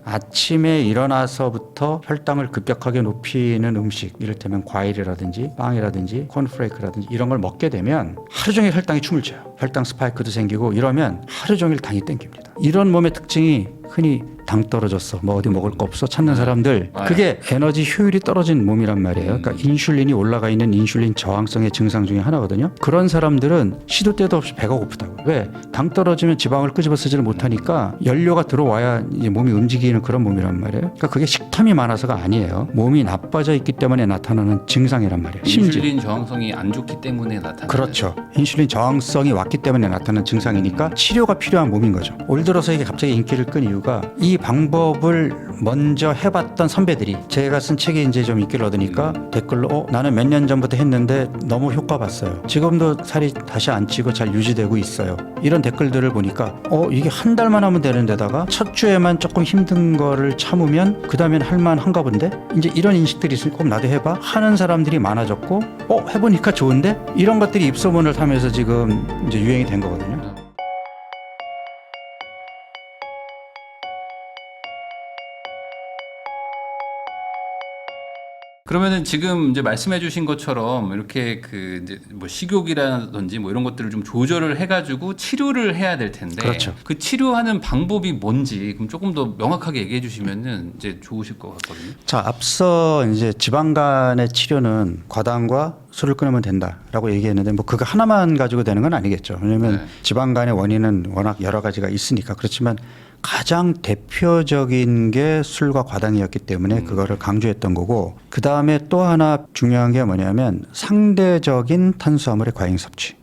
아침에 일어나서부터 혈당을 급격하게 높이는 음식, 이를테면 과일이라든지 빵이라든지 콘프레이크라든지 이런 걸 먹게 되면 하루 종일 혈당이 춤을 춰요. 혈당 스파이크도 생기고 이러면 하루 종일 당이 땡깁니다. 이런 몸의 특징이 흔히 당 떨어졌어, 뭐 어디 먹을 거 없어 찾는 사람들, 그게 에너지 효율이 떨어진 몸이란 말이에요. 그러니까 인슐린이 올라가 있는 인슐린 저항성의 증상 중에 하나거든요. 그런 사람들은 시도 때도 없이 배가 고프다고. 왜? 당 떨어지면 지방을 끄집어 쓰지를 못하니까 연료가 들어와야 이제 몸이 움직이는 그런 몸이란 말이에요. 그러니까 그게 식탐이 많아서가 아니에요. 몸이 나빠져 있기 때문에 나타나는 증상이란 말이에요. 인슐린 저항성이 안 좋기 때문에 나타나는. 그렇죠. 인슐린 저항성이 왔기 때문에 나타나는 증상이니까 치료가 필요한 몸인 거죠. 올 들어서 이게 갑자기 인기를 끈 이유가 이 방법을 먼저 해봤던 선배들이, 제가 쓴 책이 이제 좀 인기를 얻으니까 댓글로 나는 몇 년 전부터 했는데 너무 효과 봤어요. 지금도 살이 다시 안 찌고 잘 유지되고 있어요. 이런 댓글들을 보니까 이게 한 달만 하면 되는 데다가 첫 주에만 조금 힘든 거를 참으면 그 다음엔 할만한가 본데, 이제 이런 인식들이 있으니까 꼭 나도 해봐 하는 사람들이 많아졌고, 해보니까 좋은데, 이런 것들이 입소문을 타면서 지금 이제 유행이 된 거거든요. 그러면은 지금 이제 말씀해주신 것처럼 이렇게 그 이제 뭐 식욕이라든지 뭐 이런 것들을 좀 조절을 해가지고 치료를 해야 될 텐데, 그렇죠. 그 치료하는 방법이 뭔지 그럼 조금 더 명확하게 얘기해주시면은 이제 좋으실 것 같거든요. 자, 앞서 이제 지방간의 치료는 과당과 술을 끊으면 된다라고 얘기했는데, 뭐 그거 하나만 가지고 되는 건 아니겠죠. 왜냐하면 지방간의 원인은 워낙 여러 가지가 있으니까. 그렇지만 가장 대표적인 게 술과 과당이었기 때문에 그거를 강조했던 거고, 그 다음에 또 하나 중요한 게 뭐냐면 상대적인 탄수화물의 과잉 섭취.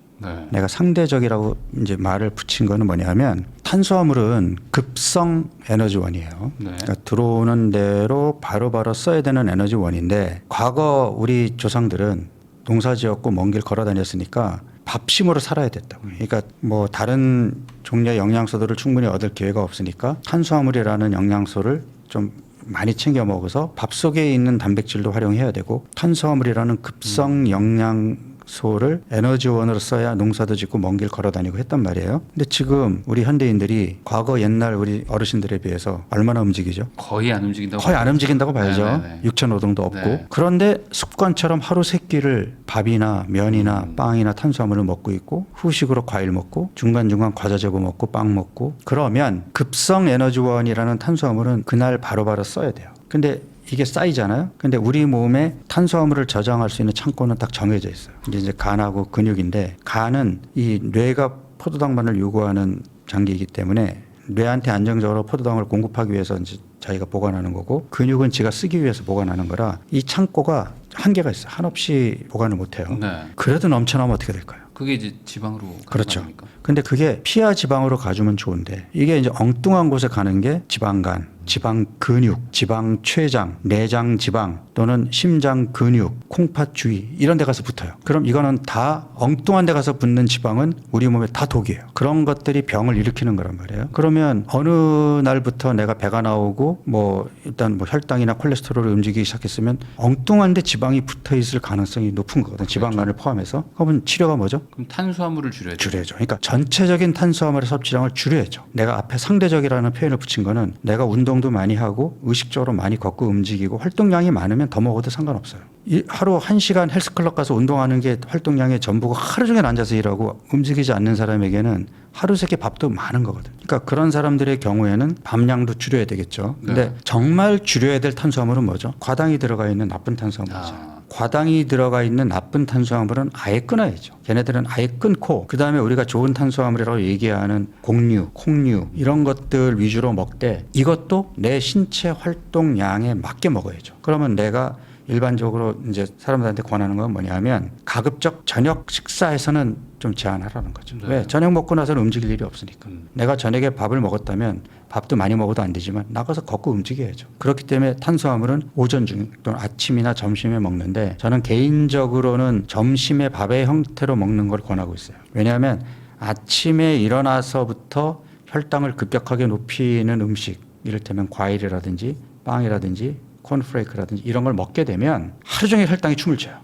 내가 상대적이라고 이제 말을 붙인 거는 뭐냐면, 탄수화물은 급성 에너지원이에요. 그러니까 들어오는 대로 바로바로 써야 되는 에너지원인데, 과거 우리 조상들은 농사지었고 먼 길 걸어 다녔으니까 밥심으로 살아야 됐다고. 그러니까 뭐 다른 종류의 영양소들을 충분히 얻을 기회가 없으니까 탄수화물이라는 영양소를 좀 많이 챙겨 먹어서 밥 속에 있는 단백질도 활용해야 되고, 탄수화물이라는 급성 영양소를 에너지원으로 써야 농사도 짓고 먼 길 걸어 다니고 했단 말이에요. 근데 지금 우리 현대인들이 과거 옛날 우리 어르신들에 비해서 얼마나 움직이죠? 거의 안 움직인다고. 거의 안 움직인다고 봐야죠. 네네네. 육체 노동도 없고. 그런데 습관처럼 하루 세 끼를 밥이나 면이나 빵이나 탄수화물을 먹고 있고, 후식으로 과일 먹고, 중간중간 과자 재고 먹고 빵 먹고, 그러면 급성 에너지원이라는 탄수화물은 그날 바로바로 써야 돼요. 근데 이게 쌓이잖아요. 근데 우리 몸에 탄수화물을 저장할 수 있는 창고는 딱 정해져 있어요. 이제 간하고 근육인데, 간은 이 뇌가 포도당만을 요구하는 장기이기 때문에 뇌한테 안정적으로 포도당을 공급하기 위해서 이제 자기가 보관하는 거고, 근육은 지가 쓰기 위해서 보관하는 거라 이 창고가 한계가 있어요. 한없이 보관을 못 해요. 그래도 넘쳐나면 어떻게 될까요? 그게 이제 지방으로 가는 그렇죠. 거 아닙니까? 근데 그게 피하 지방으로 가주면 좋은데, 이게 이제 엉뚱한 곳에 가는 게 지방간, 지방 근육, 지방 췌장, 내장 지방 또는 심장 근육, 콩팥 주위 이런 데 가서 붙어요. 그럼 이거는 다 엉뚱한 데 가서 붙는 지방은 우리 몸에 다 독이에요. 그런 것들이 병을 일으키는 거란 말이에요. 그러면 어느 날부터 내가 배가 나오고 뭐 일단 뭐 혈당이나 콜레스테롤이 움직이기 시작했으면 엉뚱한 데 지방이 붙어 있을 가능성이 높은 거거든요. 지방간을 포함해서. 그러면 치료가 뭐죠? 그럼 탄수화물을 줄여야죠. 줄여야죠. 그러니까 전체적인 탄수화물의 섭취량을 줄여야죠. 내가 앞에 상대적이라는 표현을 붙인 거는, 내가 운동도 많이 하고 의식적으로 많이 걷고 움직이고 활동량이 많으면 더 먹어도 상관없어요. 하루 1시간 헬스클럽 가서 운동하는 게 활동량의 전부고, 하루 종일 앉아서 일하고 움직이지 않는 사람에게는 하루 세끼 밥도 많은 거거든요. 그러니까 그런 사람들의 경우에는 밥량도 줄여야 되겠죠. 근데 정말 줄여야 될 탄수화물은 뭐죠? 과당이 들어가 있는 나쁜 탄수화물이죠. 과당이 들어가 있는 나쁜 탄수화물은 아예 끊어야죠. 걔네들은 아예 끊고, 그 다음에 우리가 좋은 탄수화물이라고 얘기하는 곡류, 콩류 이런 것들 위주로 먹되, 이것도 내 신체 활동량에 맞게 먹어야죠. 그러면 내가 일반적으로 이제 사람들한테 권하는 건 뭐냐면, 가급적 저녁 식사에서는 좀 제한하라는 거죠. 왜? 저녁 먹고 나서는 움직일 일이 없으니까. 내가 저녁에 밥을 먹었다면 밥도 많이 먹어도 안 되지만 나가서 걷고 움직여야죠. 그렇기 때문에 탄수화물은 오전 중 또는 아침이나 점심에 먹는데, 저는 개인적으로는 점심에 밥의 형태로 먹는 걸 권하고 있어요. 왜냐하면 아침에 일어나서부터 혈당을 급격하게 높이는 음식, 이를테면 과일이라든지 빵이라든지 콘프레이크라든지 이런 걸 먹게 되면 하루 종일 혈당이 춤을 춰요.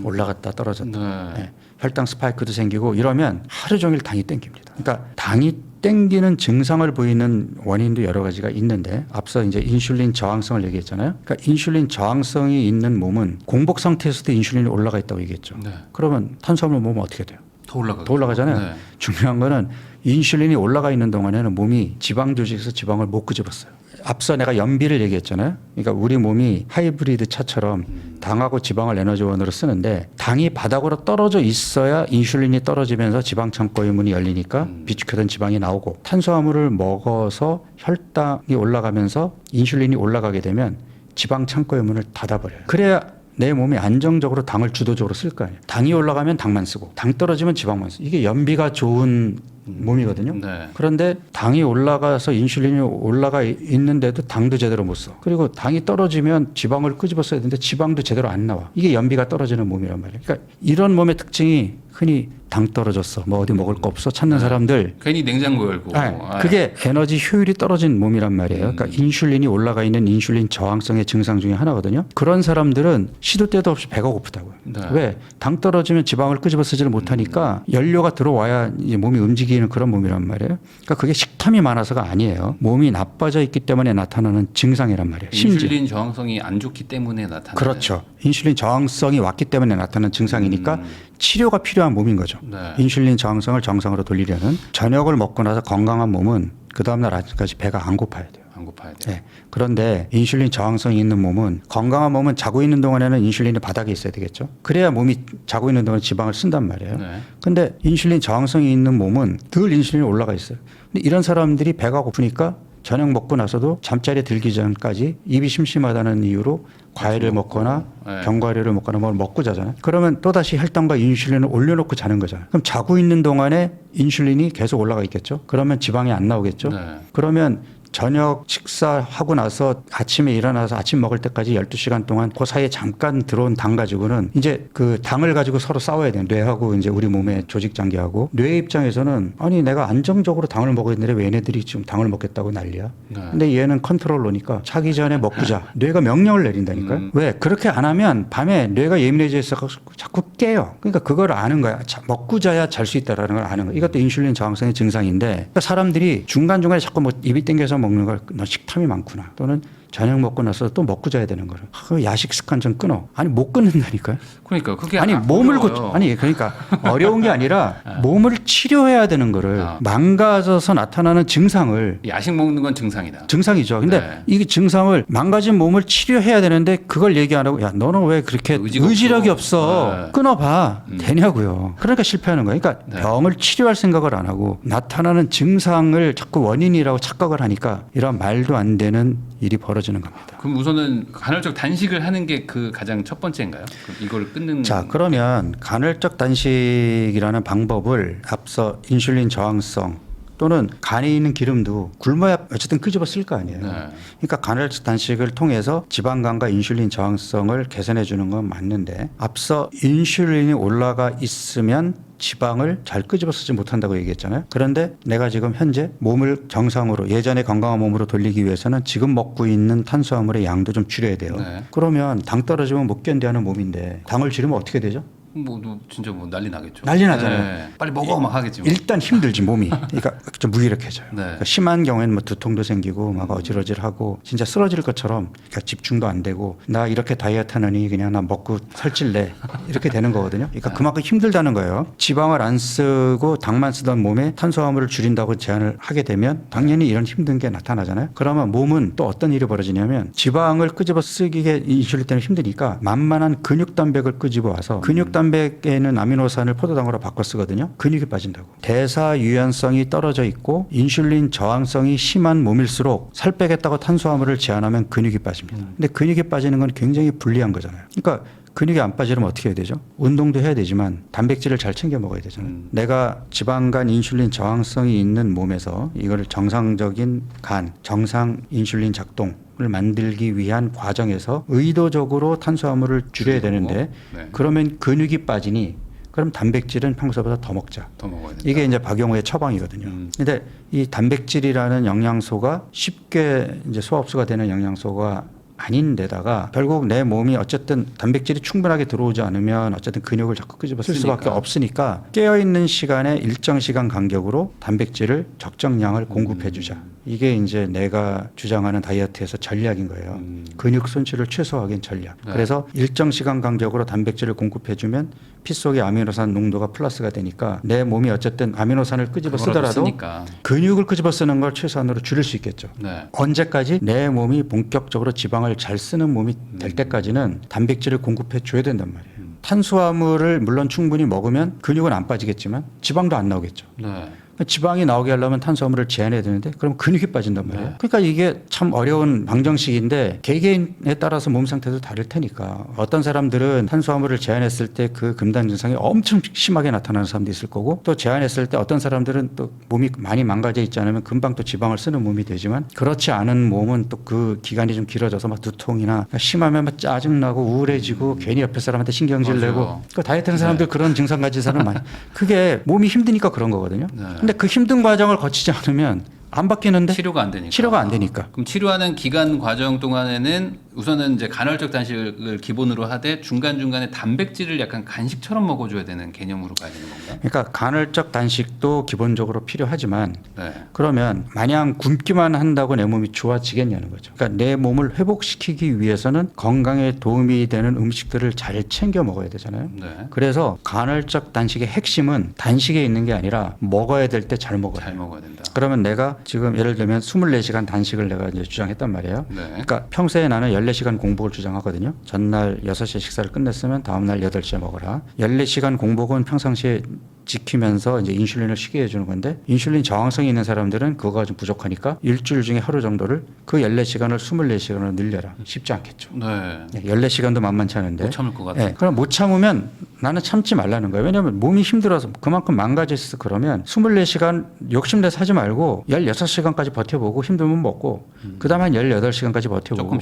올라갔다 떨어졌다. 혈당 스파이크도 생기고 이러면 하루 종일 당이 땡깁니다. 그러니까 당이 땡기는 증상을 보이는 원인도 여러 가지가 있는데 앞서 이제 인슐린 저항성을 얘기했잖아요. 그러니까 인슐린 저항성이 있는 몸은 공복 상태에서도 인슐린이 올라가 있다고 얘기했죠. 네. 그러면 탄수화물 먹으면 어떻게 돼요? 더 올라가죠. 더 올라가잖아요. 네. 중요한 거는 인슐린이 올라가 있는 동안에는 몸이 지방 조직에서 지방을 못 끄집었어요. 앞서 내가 연비를 얘기했잖아요. 그러니까 우리 몸이 하이브리드 차처럼 당하고 지방을 에너지원으로 쓰는데 당이 바닥으로 떨어져 있어야 인슐린이 떨어지면서 지방 창고의 문이 열리니까 비축하던 지방이 나오고 탄수화물을 먹어서 혈당이 올라가면서 인슐린이 올라가게 되면 지방 창고의 문을 닫아버려요. 그래야 내 몸이 안정적으로 당을 주도적으로 쓸 거 아니에요. 당이 올라가면 당만 쓰고 당 떨어지면 지방만 쓰고 이게 연비가 좋은 몸이거든요. 네. 그런데 당이 올라가서 인슐린이 올라가 있는데도 당도 제대로 못 써. 그리고 당이 떨어지면 지방을 끄집어 써야 되는데 지방도 제대로 안 나와. 이게 연비가 떨어지는 몸이란 말이에요. 그러니까 이런 몸의 특징이 흔히 당 떨어졌어. 뭐 어디 먹을 거 없어. 찾는 사람들 괜히 냉장고 열고. 그게 에너지 효율이 떨어진 몸이란 말이에요. 그러니까 인슐린이 올라가 있는 인슐린 저항성의 증상 중에 하나거든요. 그런 사람들은 시도 때도 없이 배가 고프다고요. 네. 왜? 당 떨어지면 지방을 끄집어 쓰지를 못하니까 연료가 들어와야 이제 몸이 움직이는 그런 몸이란 말이에요. 그러니까 그게 식탐이 많아서가 아니에요. 몸이 나빠져 있기 때문에 나타나는 증상이란 말이에요. 심지어. 인슐린 저항성이 안 좋기 때문에 나타나는. 그렇죠. 인슐린 저항성이 왔기 때문에 나타나는 증상이니까 치료가 필요한 몸인 거죠. 네. 인슐린 저항성을 정상으로 돌리려는 저녁을 먹고 나서 건강한 몸은 그 다음날 아침까지 배가 안 고파야 돼요. 안 고파야 돼요. 네. 그런데 인슐린 저항성이 있는 몸은 건강한 몸은 자고 있는 동안에는 인슐린이 바닥에 있어야 되겠죠. 그래야 몸이 자고 있는 동안 지방을 쓴단 말이에요. 네. 근데 인슐린 저항성이 있는 몸은 늘 인슐린이 올라가 있어요. 근데 이런 사람들이 배가 고프니까 저녁 먹고 나서도 잠자리에 들기 전까지 입이 심심하다는 이유로 과일을 먹거나 네. 견과류를 먹거나 뭘 먹고 자잖아요. 그러면 또다시 혈당과 인슐린을 올려놓고 자는 거잖아요. 그럼 자고 있는 동안에 인슐린이 계속 올라가 있겠죠. 그러면 지방이 안 나오겠죠. 네. 그러면 저녁 식사하고 나서 아침에 일어나서 아침 먹을 때까지 12시간 동안 그 사이에 잠깐 들어온 당 가지고는 이제 그 당을 가지고 서로 싸워야 돼요. 뇌하고 이제 우리 몸의 조직 장기하고 뇌 입장에서는 아니 내가 안정적으로 당을 먹어야 되는데 왜 얘네들이 지금 당을 먹겠다고 난리야. 네. 근데 얘는 컨트롤러니까 자기 전에 먹고 자. 뇌가 명령을 내린다니까요. 왜? 그렇게 안 하면 밤에 뇌가 예민해져 있어 자꾸 깨요. 그러니까 그걸 아는 거야. 먹고 자야 잘 수 있다라는 걸 아는 거야. 이것도 인슐린 저항성의 증상인데 그러니까 사람들이 중간중간에 자꾸 뭐 입이 땡겨서 먹는 걸 너 식탐이 많구나. 또는 저녁 먹고 나서 또 먹고 자야 되는 거를. 야식 습관 좀 끊어. 아니 못 끊는다니까요. 그러니까 그게 아니 몸을 고쳐. 아니 그러니까 어려운 게 아니라 몸을 치료해야 되는 거를 망가져서 나타나는 증상을 야식 먹는 건 증상이다. 증상이죠. 근데 네. 이 증상을 망가진 몸을 치료해야 되는데 그걸 얘기 안 하고 야 너는 왜 그렇게 의지력이 없어? 네. 끊어봐. 되냐고요. 그러니까 실패하는 거예요. 그러니까 네. 병을 치료할 생각을 안 하고 나타나는 증상을 자꾸 원인이라고 착각을 하니까 이런 말도 안 되는 일이 벌어지는 겁니다. 그럼 우선은 간헐적 단식을 하는 게 그 가장 첫 번째인가요? 그럼 이걸 끊는. 자, 그러면 간헐적 단식이라는 방법을 앞서 인슐린 저항성 또는 간에 있는 기름도 굶어야 어쨌든 끄집어 쓸 거 아니에요. 네. 그러니까 간헐적 단식을 통해서 지방간과 인슐린 저항성을 개선해 주는 건 맞는데 앞서 인슐린이 올라가 있으면 지방을 잘 끄집어 쓰지 못한다고 얘기했잖아요. 그런데 내가 지금 현재 몸을 정상으로 예전의 건강한 몸으로 돌리기 위해서는 지금 먹고 있는 탄수화물의 양도 좀 줄여야 돼요. 네. 그러면 당 떨어지면 못 견뎌하는 몸인데 당을 줄이면 어떻게 되죠? 뭐 진짜 뭐 난리 나겠죠. 난리 나잖아요. 네. 빨리 먹어 막 하겠지. 뭐. 일단 힘들지 몸이. 그러니까 좀 무기력해져요. 네. 그러니까 심한 경우에는 뭐 두통도 생기고 막 어질어질하고 진짜 쓰러질 것처럼 그러니까 집중도 안 되고 나 이렇게 다이어트 하느니 그냥 나 먹고 살찔래 이렇게 되는 거거든요. 그러니까 그만큼 힘들다는 거예요. 지방을 안 쓰고 당만 쓰던 몸에 탄수화물을 줄인다고 제안을 하게 되면 당연히 이런 힘든 게 나타나잖아요. 그러면 몸은 또 어떤 일이 벌어지냐면 지방을 끄집어 쓰기에 인슐린 때문에 힘드니까 만만한 근육 단백을 끄집어 와서 근육 단백에는 아미노산을 포도당으로 바꿔 쓰거든요. 근육이 빠진다고. 대사 유연성이 떨어져 있고 인슐린 저항성이 심한 몸일수록 살 빼겠다고 탄수화물을 제한하면 근육이 빠집니다. 근데 근육이 빠지는 건 굉장히 불리한 거잖아요. 그러니까 근육이 안 빠지려면 어떻게 해야 되죠? 운동도 해야 되지만 단백질을 잘 챙겨 먹어야 되잖아요. 내가 지방간 인슐린 저항성이 있는 몸에서 이걸 정상적인 간, 정상 인슐린 작동 을 만들기 위한 과정에서 의도적으로 탄수화물을 줄여야 되는데 네. 그러면 근육이 빠지니 그럼 단백질은 평소보다 더 먹자. 더 먹어야 된다. 이게 이제 박용호의 처방이거든요. 근데 이 단백질이라는 영양소가 쉽게 이제 소화 흡수가 되는 영양소가 아닌데다가 결국 내 몸이 어쨌든 단백질이 충분하게 들어오지 않으면 어쨌든 근육을 자꾸 끄집어 쓸 수밖에 쓰니까. 없으니까 깨어있는 시간에 일정 시간 간격으로 단백질을 적정량을 공급해 주자. 이게 이제 내가 주장하는 다이어트에서 전략인 거예요. 근육 손실을 최소화하기 위한 전략. 네. 그래서 일정 시간 간격으로 단백질을 공급해 주면 피 속의 아미노산 농도가 플러스가 되니까 내 몸이 어쨌든 아미노산을 끄집어 그거라도 쓰더라도 쓰니까. 근육을 끄집어 쓰는 걸 최소한으로 줄일 수 있겠죠. 네. 언제까지 내 몸이 본격적으로 지방을 잘 쓰는 몸이 될 때까지는 단백질을 공급해 줘야 된단 말이에요. 탄수화물을 물론 충분히 먹으면 근육은 안 빠지겠지만 지방도 안 나오겠죠. 네. 지방이 나오게 하려면 탄수화물을 제한해야 되는데 그럼 근육이 빠진단 말이에요. 네. 그러니까 이게 참 어려운 방정식인데 개개인에 따라서 몸 상태도 다를 테니까 어떤 사람들은 탄수화물을 제한했을 때 그 금단 증상이 엄청 심하게 나타나는 사람도 있을 거고 또 제한했을 때 어떤 사람들은 또 몸이 많이 망가져 있지 않으면 금방 또 지방을 쓰는 몸이 되지만 그렇지 않은 몸은 또 그 기간이 좀 길어져서 막 두통이나 심하면 막 짜증나고 우울해지고 괜히 옆에 사람한테 신경질 맞아요. 내고 그 다이어트하는 사람들 그런 증상 가진 사람 많이 그게 몸이 힘드니까 그런 거거든요. 네. 근데 그 힘든 과정을 거치지 않으면 안 바뀌는데 치료가 안 되니까. 치료가 안 되니까. 그럼 치료하는 기간 과정 동안에는 우선은 이제 간헐적 단식을 기본으로 하되 중간중간에 단백질을 약간 간식처럼 먹어줘야 되는 개념으로 가야 되는 건가요? 그러니까 간헐적 단식도 기본적으로 필요하지만 네. 그러면 마냥 굶기만 한다고 내 몸이 좋아지겠냐는 거죠. 그러니까 내 몸을 회복시키기 위해서는 건강에 도움이 되는 음식들을 잘 챙겨 먹어야 되잖아요. 네. 그래서 간헐적 단식의 핵심은 단식에 있는 게 아니라 먹어야 될 때 잘 먹어야 잘 돼요. 먹어야 된다. 그러면 내가 지금 예를 들면 24시간 단식을 내가 이제 주장했단 말이에요. 네. 그러니까 평소에 나는 14시간 공복을 주장하거든요. 전날 6시에 식사를 끝냈으면 다음날 8시에 먹어라. 14시간 공복은 평상시에 지키면서 이제 인슐린을 쉬게 해주는 건데 인슐린 저항성이 있는 사람들은 그거가 좀 부족하니까 일주일 중에 하루 정도를 그 14시간을 24시간으로 늘려라. 쉽지 않겠죠. 네. 14시간도 만만치 않은데. 못 참을 것 같아요. 네, 그럼 못 참으면 나는 참지 말라는 거예요. 왜냐하면 몸이 힘들어서 그만큼 망가져 있어. 그러면 24시간 욕심내서 하지 말고 16시간까지 버텨보고 힘들면 먹고 그다음에 한 18시간까지 버텨보고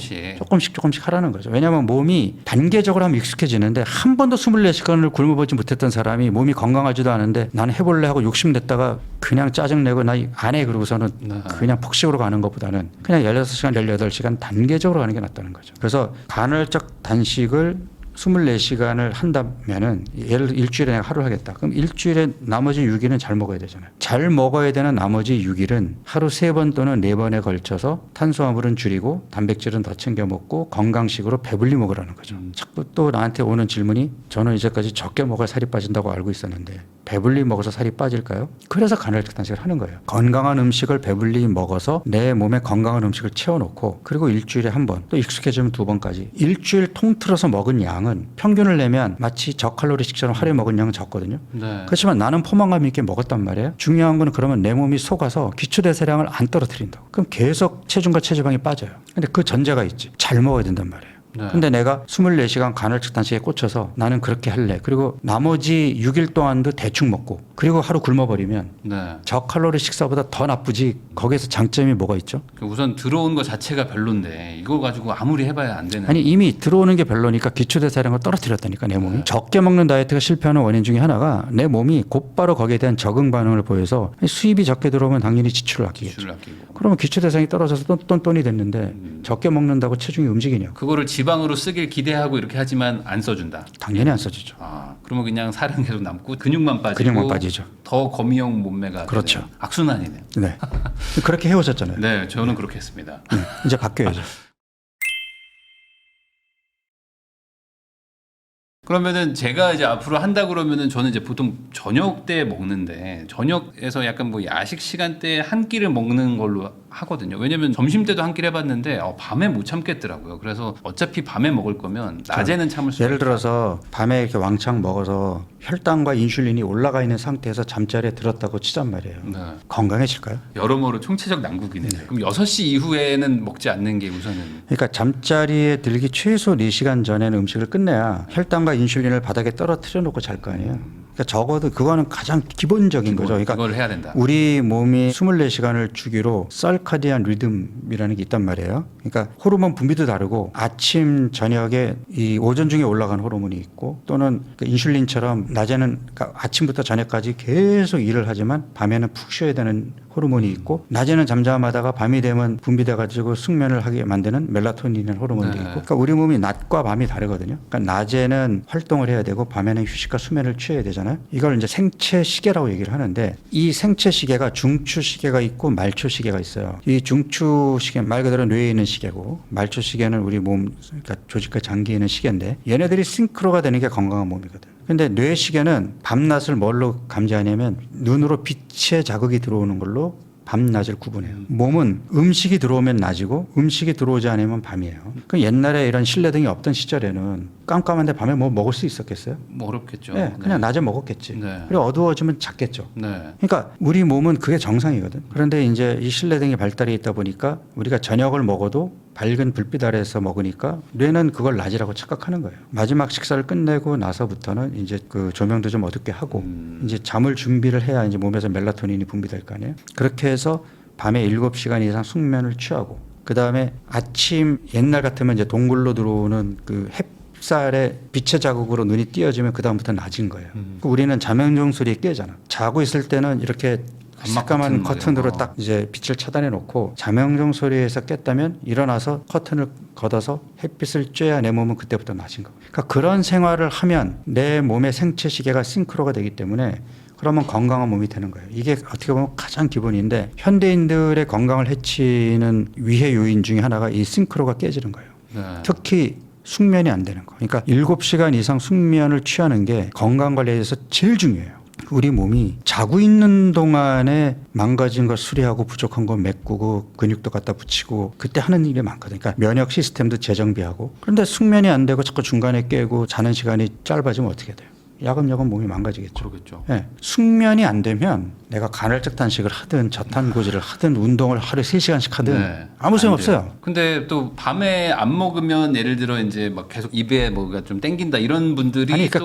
조금씩 하라는 거죠. 왜냐하면 몸이 단계적으로 하면 익숙해지는데 한 번도 24시간을 굶어보지 못했던 사람이 몸이 건강하지도 않은데 나는 해볼래 하고 욕심냈다가 그냥 짜증내고 나 안 해 그러고서는 네. 그냥 폭식으로 가는 것보다는 그냥 16시간, 18시간 단계적으로 가는 게 낫다는 거죠. 그래서 간헐적 단식을 24시간을 한다면은 예를 들어 일주일에 내가 하루 하겠다. 그럼 일주일에 나머지 6일은 잘 먹어야 되잖아요. 잘 먹어야 되는 나머지 6일은 하루 3번 또는 4번에 걸쳐서 탄수화물은 줄이고 단백질은 더 챙겨 먹고 건강식으로 배불리 먹으라는 거죠. 자꾸 또 나한테 오는 질문이 저는 이제까지 적게 먹어야 살이 빠진다고 알고 있었는데 배불리 먹어서 살이 빠질까요? 그래서 간헐적 단식을 하는 거예요. 건강한 음식을 배불리 먹어서 내 몸에 건강한 음식을 채워놓고 그리고 일주일에 한 번 또 익숙해지면 2번까지 일주일 통틀어서 먹은 양은 평균을 내면 마치 저칼로리식처럼 하루에 먹은 양은 적거든요. 네. 그렇지만 나는 포만감 있게 먹었단 말이에요. 중요한 건 그러면 내 몸이 속아서 기초대사량을 안 떨어뜨린다고. 그럼 계속 체중과 체지방이 빠져요. 근데 그 전제가 있지. 잘 먹어야 된단 말이에요. 네. 근데 내가 24시간 간헐적 단식에 꽂혀서 나는 그렇게 할래. 그리고 나머지 6일 동안도 대충 먹고 그리고 하루 굶어버리면 네. 저칼로리 식사보다 더 나쁘지. 거기에서 장점이 뭐가 있죠? 우선 들어온 거 자체가 별론데 이거 가지고 아무리 해봐야 안 되는. 아니 이미 들어오는 게 별로니까 기초대사량을 떨어뜨렸다니까 내 몸이. 네. 적게 먹는 다이어트가 실패하는 원인 중에 하나가 내 몸이 곧바로 거기에 대한 적응 반응을 보여서 수입이 적게 들어오면 당연히 지출을 아끼겠죠. 지출을 아끼고. 그러면 기초대사량이 떨어져서 똔똔이 됐는데 적게 먹는다고 체중이 움직이냐? 그거를 지방으로 쓰길 기대하고 이렇게 하지만 안 써준다. 당연히 안 써지죠. 아, 그러면 그냥 살은 계속 남고 근육만 빠지고 근육만 빠지죠. 더 거미형 몸매가 그렇죠. 되는 악순환이네요. 네. 그렇게 해오셨잖아요. 네, 저는 그렇게 했습니다. 네. 이제 바뀌어야죠. 그러면은 제가 이제 앞으로 한다 그러면은 저는 이제 보통 저녁 때 먹는데 저녁에서 약간 뭐 야식 시간대에 한 끼를 먹는 걸로 하거든요. 왜냐면 점심 때도 한 끼를 해봤는데 밤에 못 참겠더라고요. 그래서 어차피 밤에 먹을 거면 낮에는 참을 수. 예를 들어서 밤에 이렇게 왕창 먹어서 혈당과 인슐린이 올라가 있는 상태에서 잠자리에 들었다고 치잔 말이에요. 네. 건강해질까요? 여러모로 총체적 난국이네요. 그럼 6시 이후에는 먹지 않는 게 우선은. 그러니까 잠자리에 들기 최소 4시간 전에는 음식을 끝내야 혈당과 인슐린을 바닥에 떨어뜨려 놓고 잘 거 아니에요. 그러니까 적어도 그거는 가장 기본적인 거죠. 그러니까 그걸 해야 된다. 우리 몸이 24시간을 주기로 설카디안 리듬이라는 게 있단 말이에요. 그러니까 호르몬 분비도 다르고 아침 저녁에 이 오전 중에 올라가는 호르몬이 있고 또는 그 인슐린처럼 낮에는 그러니까 아침부터 저녁까지 계속 일을 하지만 밤에는 푹 쉬어야 되는 호르몬이 있고 낮에는 잠잠하다가 밤이 되면 분비돼가지고 숙면을 하게 만드는 멜라토닌이라는 호르몬도 네. 있고 그러니까 우리 몸이 낮과 밤이 다르거든요. 그러니까 낮에는 활동을 해야 되고 밤에는 휴식과 수면을 취해야 되잖아요. 이걸 이제 생체 시계라고 얘기를 하는데 이 생체 시계가 중추 시계가 있고 말초 시계가 있어요. 이 중추 시계 말 그대로 뇌에 있는 시계고 말초 시계는 우리 몸 그러니까 조직과 장기에 있는 시계인데 얘네들이 싱크로가 되는 게 건강한 몸이거든. 근데 뇌 시계는 밤낮을 뭘로 감지하냐면 눈으로 빛의 자극이 들어오는 걸로 밤낮을 구분해요. 몸은 음식이 들어오면 낮이고 음식이 들어오지 않으면 밤이에요. 그 옛날에 이런 실내등이 없던 시절에는 깜깜한데 밤에 뭐 먹을 수 있었겠어요? 뭐 어렵겠죠. 네, 그냥 낮에 먹었겠지. 네. 그리고 어두워지면 잤겠죠. 네. 그러니까 우리 몸은 그게 정상이거든. 그런데 이제 이 실내등이 발달해 있다 보니까 우리가 저녁을 먹어도 밝은 불빛 아래에서 먹으니까 뇌는 그걸 낮이라고 착각하는 거예요. 마지막 식사를 끝내고 나서부터는 이제 그 조명도 좀 어둡게 하고 이제 잠을 준비를 해야 이제 몸에서 멜라토닌이 분비될 거 아니에요. 그렇게 해서 밤에 7시간 이상 숙면을 취하고 그다음에 아침 옛날 같으면 이제 동굴로 들어오는 그 햇살의 빛의 자극으로 눈이 띄어지면 그다음부터 낮은 거예요. 우리는 자명종 소리에 깨잖아. 자고 있을 때는 이렇게 새까만 커튼으로 딱 이제 빛을 차단해 놓고 자명종 소리에서 깼다면 일어나서 커튼을 걷어서 햇빛을 쬐야 내 몸은 그때부터 낮은 거. 그러니까 그런 생활을 하면 내 몸의 생체 시계가 싱크로가 되기 때문에 그러면 건강한 몸이 되는 거예요. 이게 어떻게 보면 가장 기본인데 현대인들의 건강을 해치는 위해 요인 중에 하나가 이 싱크로가 깨지는 거예요. 네. 특히 숙면이 안 되는 거. 그러니까 7시간 이상 숙면을 취하는 게 건강 관리에 대해서 제일 중요해요. 우리 몸이 자고 있는 동안에 망가진 걸 수리하고 부족한 거 메꾸고 근육도 갖다 붙이고 그때 하는 일이 많거든요. 그러니까 면역 시스템도 재정비하고 그런데 숙면이 안 되고 자꾸 중간에 깨고 자는 시간이 짧아지면 어떻게 돼요? 야금야금 몸이 망가지겠죠. 그렇겠죠. 네. 숙면이 안 되면 내가 간헐적 단식을 하든 저탄고지를 하든 운동을 하루에 3시간씩 하든 네. 아무 소용 없어요. 근데 또 밤에 안 먹으면 예를 들어 이제 막 계속 입에 뭐가 좀 땡긴다 이런 분들이 아니 그러니까 또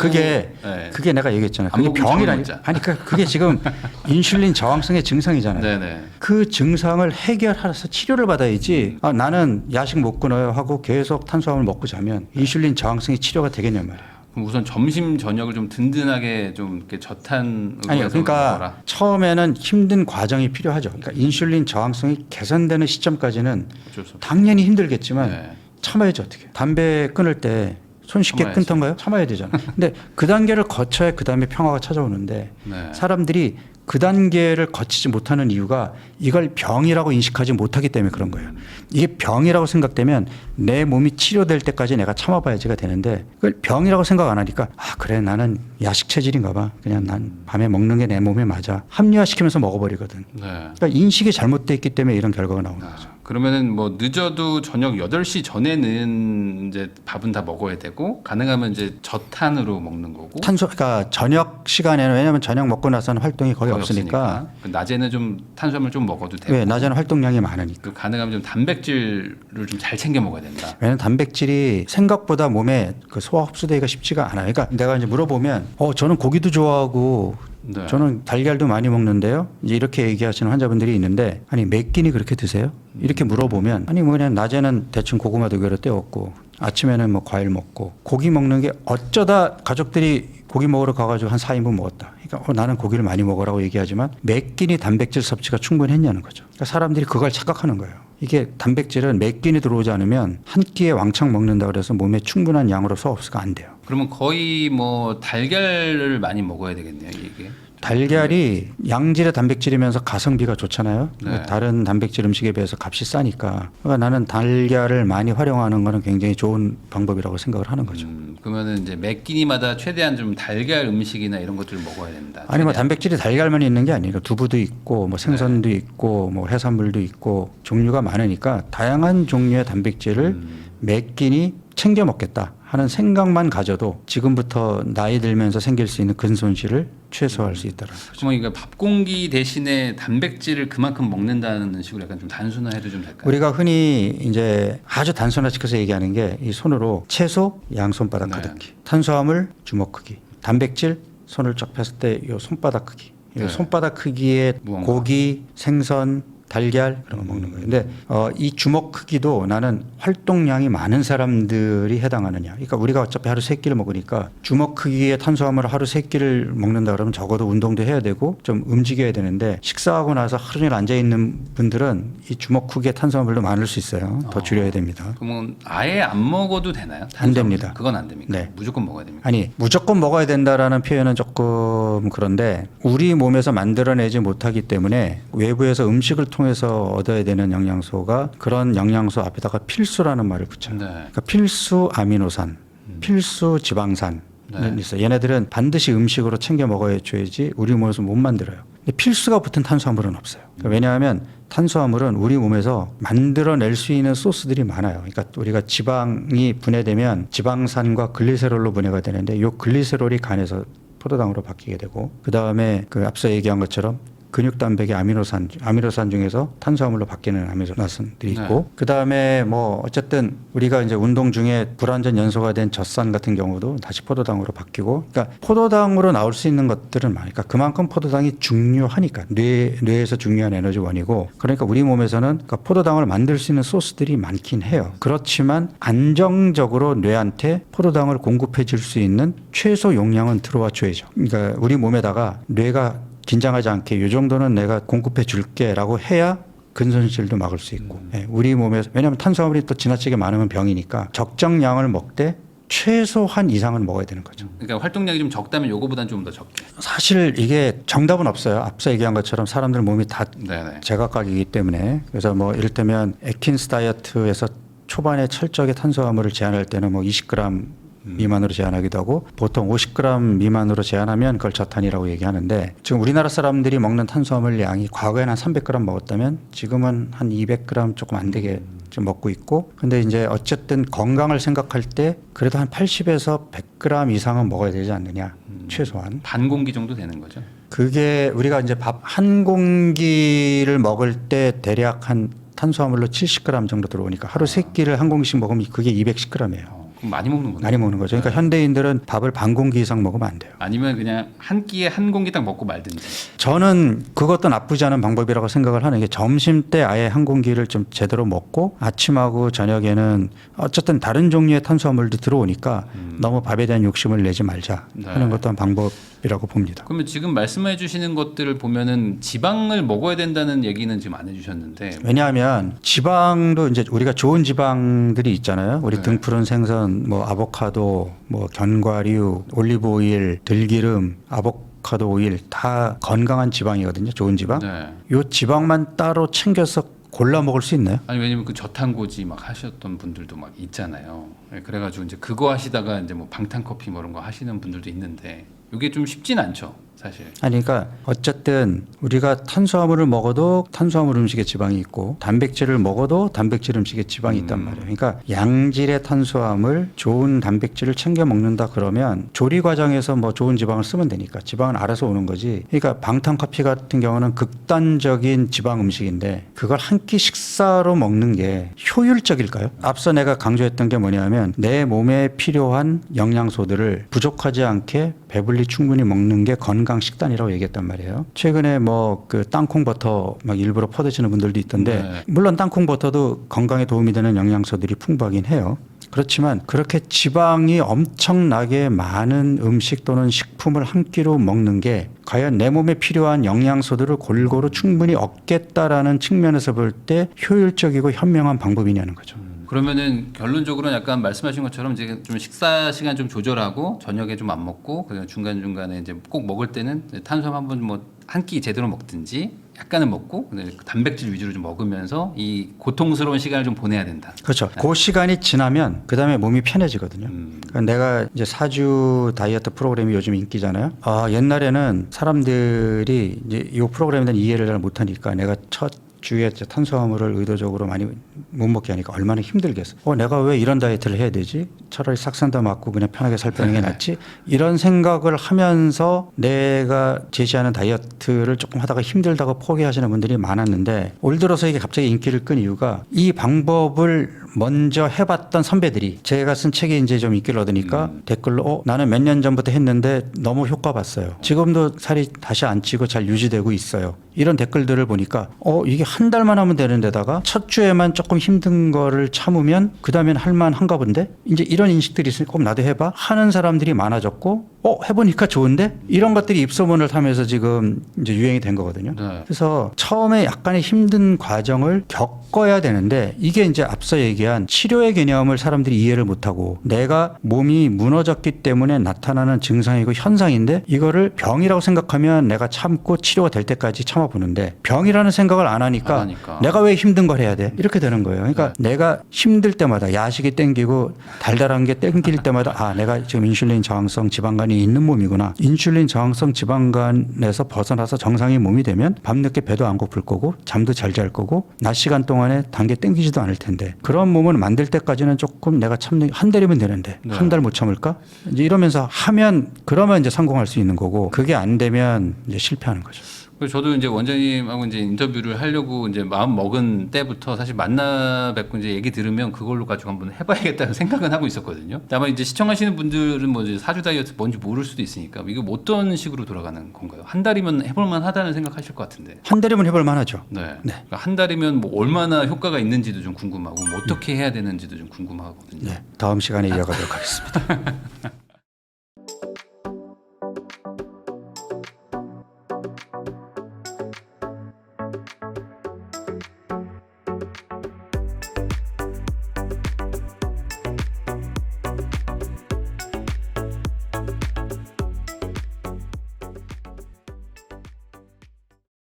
그게 내가 얘기했잖아요. 안 그게 먹으면 병이라니. 잠을 못 자. 아니 그러니까 그게 지금 인슐린 저항성의 증상이잖아요. 네네. 그 증상을 해결해서 치료를 받아야지 나는 야식 못 끊어요 하고 계속 탄수화물 먹고 자면 인슐린 저항성이 치료가 되겠냔 말이에요. 그럼 우선 점심 저녁을 좀 든든하게 좀 이렇게 저탄으로 아니요. 해서 그러니까 먹어라. 처음에는 힘든 과정이 필요하죠. 그러니까 인슐린 저항성이 개선되는 시점까지는 어쩔 수 없죠. 당연히 힘들겠지만 네. 참아야지 어떻게. 담배 끊을 때 손쉽게 참아야지. 끊던가요? 참아야 되잖아. 근데 그 단계를 거쳐야 그 다음에 평화가 찾아오는데 네. 사람들이 그 단계를 거치지 못하는 이유가 이걸 병이라고 인식하지 못하기 때문에 그런 거예요. 이게 병이라고 생각되면 내 몸이 치료될 때까지 내가 참아봐야지가 되는데 그걸 병이라고 생각 안 하니까 그래 나는 야식 체질인가 봐. 그냥 난 밤에 먹는 게 내 몸에 맞아. 합리화시키면서 먹어버리거든. 네. 그러니까 인식이 잘못돼 있기 때문에 이런 결과가 나오는 거죠. 그러면은 뭐 늦어도 저녁 8시 전에는 이제 밥은 다 먹어야 되고 가능하면 이제 저탄으로 먹는 거고 그러니까 저녁 시간에는 왜냐하면 저녁 먹고 나서는 활동이 거의 없으니까. 낮에는 좀 탄수화물 좀 먹어도 되고 왜 낮에는 활동량이 많으니까. 그 가능하면 좀 단백질을 좀 잘 챙겨 먹어야 된다. 왜냐하면 단백질이 생각보다 몸에 그 소화 흡수되기가 쉽지가 않아요. 그러니까 내가 이제 물어보면 저는 고기도 좋아하고 네. 저는 달걀도 많이 먹는데요. 이제 이렇게 얘기하시는 환자분들이 있는데 아니 몇 끼니 그렇게 드세요? 이렇게 물어보면 아니 뭐 그냥 낮에는 대충 고구마도 여러 떼었고 아침에는 뭐 과일 먹고 고기 먹는 게 어쩌다 가족들이 고기 먹으러 가가지고 한 4인분 먹었다. 그러니까 나는 고기를 많이 먹으라고 얘기하지만 몇 끼니 단백질 섭취가 충분했냐는 거죠. 그러니까 사람들이 그걸 착각하는 거예요. 이게 단백질은 몇 끼니 들어오지 않으면 한 끼에 왕창 먹는다 그래서 몸에 충분한 양으로 소화 흡수가 안 돼요. 그러면 거의 뭐 달걀을 많이 먹어야 되겠네요, 이게. 달걀이 양질의 단백질이면서 가성비가 좋잖아요. 네. 다른 단백질 음식에 비해서 값이 싸니까. 그러니까 나는 달걀을 많이 활용하는 거는 굉장히 좋은 방법이라고 생각을 하는 거죠. 그러면은 이제 매 끼니마다 최대한 좀 달걀 음식이나 이런 것들을 먹어야 된다. 아니 뭐 최대한. 단백질이 달걀만 있는 게 아니에요. 두부도 있고 뭐 생선도 있고 뭐 해산물도 있고 종류가 많으니까 다양한 종류의 단백질을 매 끼니 챙겨 먹겠다 하는 생각만 가져도 지금부터 나이 들면서 생길 수 있는 근손실을 최소화할 수 있다는 거죠. 그러면 이거 밥 공기 대신에 단백질을 그만큼 먹는다는 식으로 약간 좀 단순화해도 좀 될까요? 우리가 흔히 이제 아주 단순화시켜서 얘기하는 게 이 손으로 채소 양손바닥 네. 크기, 탄수화물 주먹 크기, 단백질 손을 쫙 폈을 때 이 손바닥 크기, 이 네. 손바닥 크기의 무언가. 고기, 생선, 달걀 그런 거 먹는 거예요. 근데 이 주먹 크기도 나는 활동량이 많은 사람들이 해당하느냐. 그러니까 우리가 어차피 하루 3끼를 먹으니까 주먹 크기의 탄수화물을 하루 3끼를 먹는다 그러면 적어도 운동도 해야 되고 좀 움직여야 되는데 식사하고 나서 하루 종일 앉아 있는 분들은 이 주먹 크기의 탄수화물도 많을 수 있어요. 더 줄여야 됩니다. 그러면 아예 안 먹어도 되나요? 안 됩니다. 그건 안 됩니까? 네. 무조건 먹어야 됩니까? 아니 무조건 먹어야 된다라는 표현은 조금 그런데 우리 몸에서 만들어내지 못하기 때문에 외부에서 음식을 통해서 얻어야 되는 영양소가 그런 영양소 앞에다가 필수라는 말을 붙여요. 네. 그러니까 필수 아미노산, 필수 지방산 네. 있어요. 얘네들은 반드시 음식으로 챙겨 먹어야지 우리 몸에서 못 만들어요. 근데 필수가 붙은 탄수화물은 없어요. 그러니까 왜냐하면 탄수화물은 우리 몸에서 만들어낼 수 있는 소스들이 많아요. 그러니까 우리가 지방이 분해되면 지방산과 글리세롤로 분해가 되는데 이 글리세롤이 간에서 포도당으로 바뀌게 되고 그 다음에 그 앞서 얘기한 것처럼 근육단백의 아미노산 중에서 탄수화물로 바뀌는 아미노산들이 있고 그 다음에 뭐 어쨌든 우리가 이제 운동 중에 불완전 연소가 된 젖산 같은 경우도 다시 포도당으로 바뀌고 그러니까 포도당으로 나올 수 있는 것들은 많으니까 그만큼 포도당이 중요하니까 뇌에서 중요한 에너지원이고 그러니까 우리 몸에서는 그러니까 포도당을 만들 수 있는 소스들이 많긴 해요. 그렇지만 안정적으로 뇌한테 포도당을 공급해 줄 수 있는 최소 용량은 들어와 줘야죠. 그러니까 우리 몸에다가 뇌가 긴장하지 않게 이 정도는 내가 공급해 줄게라고 해야 근손실도 막을 수 있고 우리 몸에서 왜냐하면 탄수화물이 또 지나치게 많으면 병이니까 적정량을 먹되 최소한 이상은 먹어야 되는 거죠. 그러니까 활동량이 좀 적다면 요거보다는 좀 더 적게. 사실 이게 정답은 없어요. 앞서 얘기한 것처럼 사람들 몸이 다 네네. 제각각이기 때문에 그래서 뭐 이를테면 애킨스 다이어트에서 초반에 철저하게 탄수화물을 제한할 때는 뭐 20g 미만으로 제한하기도 하고 보통 50g 미만으로 제한하면 그걸 저탄이라고 얘기하는데 지금 우리나라 사람들이 먹는 탄수화물 양이 과거에는 한 300g 먹었다면 지금은 한 200g 조금 안 되게 좀 먹고 있고 근데 이제 어쨌든 건강을 생각할 때 그래도 한 80에서 100g 이상은 먹어야 되지 않느냐 최소한 반 공기 정도 되는 거죠. 그게 우리가 이제 밥 한 공기를 먹을 때 대략 한 탄수화물로 70g 정도 들어오니까 하루 3끼를 한 공기씩 먹으면 그게 210g이에요. 그럼 많이 먹는구나. 많이 먹는 거죠. 그러니까 현대인들은 밥을 반 공기 이상 먹으면 안 돼요. 아니면 그냥 한 끼에 한 공기 딱 먹고 말든지. 저는 그것도 나쁘지 않은 방법이라고 생각을 하는 게 점심 때 아예 한 공기를 좀 제대로 먹고 아침하고 저녁에는 어쨌든 다른 종류의 탄수화물도 들어오니까 너무 밥에 대한 욕심을 내지 말자 하는 것도 한 방법이라고 봅니다. 그러면 지금 말씀해 주시는 것들을 보면은 지방을 먹어야 된다는 얘기는 지금 안 해주셨는데. 왜냐하면 지방도 이제 우리가 좋은 지방들이 있잖아요. 우리 네. 등푸른 생선, 뭐 아보카도, 뭐 견과류, 올리브 오일, 들기름, 아보카도 오일 다 건강한 지방이거든요. 좋은 지방. 네. 요 지방만 따로 챙겨서 골라 먹을 수 있나요? 아니 왜냐면 그 저탄고지 막 하셨던 분들도 막 있잖아요. 그래가지고 이제 그거 하시다가 이제 뭐 방탄커피 뭐 이런 거 하시는 분들도 있는데 이게 좀 쉽진 않죠, 사실. 아니 그러니까 어쨌든 우리가 탄수화물을 먹어도 탄수화물 음식에 지방이 있고 단백질을 먹어도 단백질 음식에 지방이 있단 말이에요. 그러니까 양질의 탄수화물, 좋은 단백질을 챙겨 먹는다 그러면 조리 과정에서 뭐 좋은 지방을 쓰면 되니까 지방은 알아서 오는 거지. 그러니까 방탄커피 같은 경우는 극단적인 지방 음식인데 그걸 한 끼 식사로 먹는 게 효율적일까요? 앞서 내가 강조했던 게 뭐냐면 내 몸에 필요한 영양소들을 부족하지 않게 배불리 충분히 먹는 게 건강 식단이라고 얘기했단 말이에요. 최근에 뭐 그 땅콩 버터 막 일부러 퍼드시는 분들도 있던데 네. 물론 땅콩 버터도 건강에 도움이 되는 영양소들이 풍부하긴 해요. 그렇지만 그렇게 지방이 엄청나게 많은 음식 또는 식품을 한 끼로 먹는 게 과연 내 몸에 필요한 영양소들을 골고루 충분히 얻겠다라는 측면에서 볼 때 효율적이고 현명한 방법이냐는 거죠. 그러면은 결론적으로는 약간 말씀하신 것처럼 이제 좀 식사 시간 좀 조절하고 저녁에 좀 안 먹고 그냥 중간 중간에 이제 꼭 먹을 때는 탄수화물 한번 뭐 한 끼 제대로 먹든지 약간은 먹고 근데 단백질 위주로 좀 먹으면서 이 고통스러운 시간을 좀 보내야 된다. 그렇죠. 그 시간이 지나면 그 다음에 몸이 편해지거든요. 그러니까 내가 이제 4주 다이어트 프로그램이 요즘 인기잖아요. 옛날에는 사람들이 이제 이 프로그램에 대한 이해를 잘 못하니까 내가 첫 주에 이제 탄수화물을 의도적으로 많이 못 먹게 하니까 얼마나 힘들겠어. 내가 왜 이런 다이어트를 해야 되지? 차라리 싹산다 맞고 그냥 편하게 살 빼는 게 낫지? 이런 생각을 하면서 내가 제시하는 다이어트를 조금 하다가 힘들다고 포기하시는 분들이 많았는데 올 들어서 이게 갑자기 인기를 끈 이유가 이 방법을 먼저 해봤던 선배들이 제가 쓴 책에 이제 좀 인기를 얻으니까 댓글로 나는 몇 년 전부터 했는데 너무 효과 봤어요. 지금도 살이 다시 안 찌고 잘 유지되고 있어요. 이런 댓글들을 보니까 이게 한 달만 하면 되는 데다가 첫 주에만 조금 힘든 거를 참으면 그다음엔 할만한가 본데 이제 이런 인식들이 있으니까 나도 해봐 하는 사람들이 많아졌고 해보니까 좋은데 이런 것들이 입소문을 타면서 지금 이제 유행이 된 거거든요. 네. 그래서 처음에 약간의 힘든 과정을 겪어야 되는데 이게 이제 앞서 얘기한 치료의 개념을 사람들이 이해를 못하고 내가 몸이 무너졌기 때문에 나타나는 증상이고 현상인데 이거를 병이라고 생각하면 내가 참고 치료가 될 때까지 참아보는데 병이라는 생각을 안 하니까 내가 왜 힘든 걸 해야 돼? 이렇게 되는 거예요. 그러니까 내가 힘들 때마다 야식이 땡기고 달달한 게 땡길 때마다 내가 지금 인슐린 저항성 지방간이 있는 몸이구나. 인슐린 저항성 지방간에서 벗어나서 정상의 몸이 되면 밤늦게 배도 안 고플 거고 잠도 잘 잘 거고 낮 시간 동안에 단계 땡기지도 않을 텐데 그런 몸을 만들 때까지는 조금 내가 참는 한 달이면 되는데 한 달 못 참을까? 이제 이러면서 하면 그러면 이제 성공할 수 있는 거고 그게 안 되면 이제 실패하는 거죠. 그래서 저도 이제 원장님하고 이제 인터뷰를 하려고 이제 마음 먹은 때부터 사실 만나 뵙고 이제 얘기 들으면 그걸로 가지고 한번 해봐야겠다는 생각은 하고 있었거든요. 다만 이제 시청하시는 분들은 뭐 이제 사주 다이어트 뭔지 모를 수도 있으니까 이거 뭐 어떤 식으로 돌아가는 건가요? 한 달이면 해볼만 하다는 생각하실 것 같은데. 한 달이면 해볼 만하죠. 네. 그러니까 한 달이면 뭐 얼마나 효과가 있는지도 좀 궁금하고 뭐 어떻게 해야 되는지도 좀 궁금하거든요. 네. 다음 시간에 이어가도록 하겠습니다.